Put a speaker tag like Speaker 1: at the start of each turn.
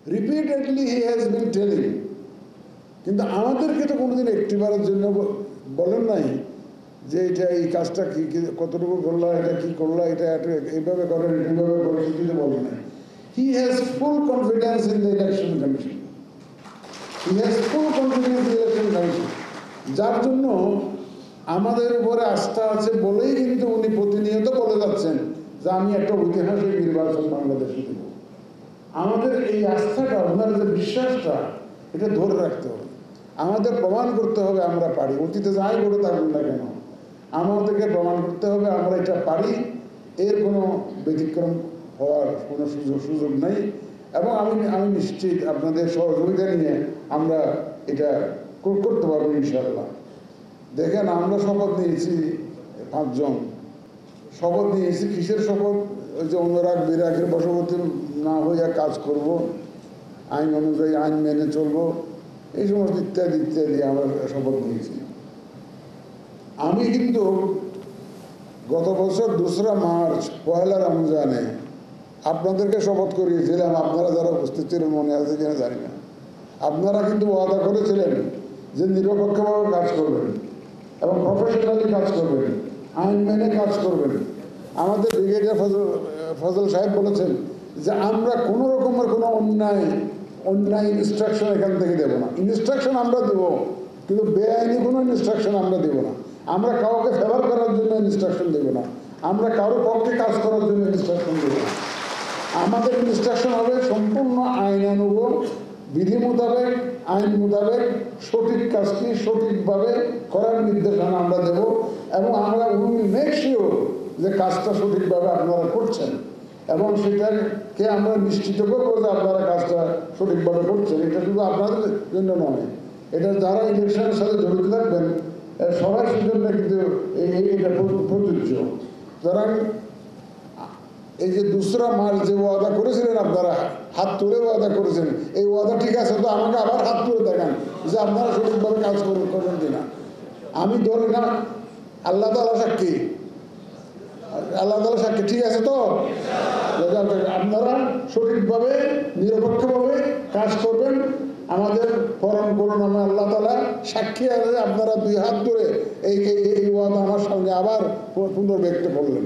Speaker 1: Repeatedly he has been telling, কিন্তু আমাদেরকে তো কোনোদিন একটিবারের জন্য বলেন নাই যে এটা এই কাজটা কি কতটুকু করলা, এটা কি করলা, এটা এইভাবে করেন, এইভাবে করেন, কিছু বলেন নাই। He has full confidence in the election commission, he has full confidence in the election commission, যার জন্য আমাদের উপরে আস্থা আছে বলেই কিন্তু উনি প্রতিনিয়ত বলে যাচ্ছেন যে আমি একটা ঐতিহাসিক নির্বাচন বাংলাদেশে দেব। আমাদের এই আস্থাটা, ওনার যে বিশ্বাসটা, এটা ধরে রাখতে হবে, আমাদের প্রমাণ করতে হবে আমরা পারি। অতীতে যাই করে থাকুন না কেন, আমাদেরকে প্রমাণ করতে হবে আমরা এটা পারি, এর কোনো ব্যতিক্রম হওয়ার কোনো সুযোগ নেই। এবং আমি নিশ্চিত আপনাদের সহযোগিতা নিয়ে আমরা এটা করতে পারবো ইনশাআল্লাহ। দেখেন, আমরা শপথ নিয়েছি 5 জন, শপথ নিয়েছি কিসের শপথ? ওই যে অনুরাগ বিরাগের বশবর্তী না হইয়া কাজ করব, আইন অনুযায়ী আইন মেনে চলবো, এই সমস্ত ইত্যাদি ইত্যাদি আমরা শপথ নিয়েছি। আমি কিন্তু গত বছর 2 মার্চ 1 রমজানে আপনাদেরকে শপথ করিয়েছিলাম, আপনারা যারা উপস্থিত ছিলেন মনে আছে কিনা জানি না। আপনারা কিন্তু ওয়াদা করেছিলেন যে নিরপেক্ষভাবে কাজ করবেন এবং প্রফেশনালি কাজ করবেন, আইন মেনে কাজ করবেন। আমাদের ব্রিগেডিয়ার ফজল সাহেব বলেছেন যে আমরা কোনো রকমের কোনো অন্যায় ইনস্ট্রাকশন এখান থেকে দেবো না। ইনস্ট্রাকশন আমরা দেবো, কিন্তু বেআইনি কোনো ইনস্ট্রাকশন আমরা দেবো না। আমরা কাউকে ফেভার করার জন্য ইনস্ট্রাকশন দেবো না, আমরা কারোর পক্ষে কাজ করার জন্য ইনস্ট্রাকশন দেবো না। আমাদের ইনস্ট্রাকশন হবে সম্পূর্ণ আইনানুগ, বিধি মোতাবেক, আইন মোতাবেক সঠিক কাজটি সঠিকভাবে করার নির্দেশনা আমরা দেব। এবং আমরা মেক শিওর যে কাজটা সঠিকভাবে আপনারা করছেন, এবং সেটাকে আমরা নিশ্চিত করবো যে আপনারা কাজটা সঠিকভাবে করছেন। এটা শুধু আপনাদের জন্য নয়, এটা যারা ইলেকশনের সাথে জড়িত থাকবেন সবার জন্য কিন্তু এটা প্রযোজ্য। সুতরাং এই যে 2 মার্চ যে ওয়াদা করেছিলেন, আপনারা হাত তুলে ওয়াদা করেছেন, এই ওয়াদা ঠিক আছে তো আমাকে আবার হাত তুলে দেখান যে আপনারা সঠিকভাবে কাজ করবেন কিনা। আমি ধরি না, আল্লাহ তাআলা সাক্ষী, আল্লাহ তাআলা সাক্ষী, ঠিক আছে তো? আপনারা সঠিকভাবে নিরপেক্ষভাবে কাজ করবেন, আমাদের পরম করুণাময় আল্লাহ তাআলা সাক্ষী আছে। আপনারা 2 হাত ধরে এই ওয়াদা আমার সঙ্গে আবার পুনর্ব্যক্ত করলেন।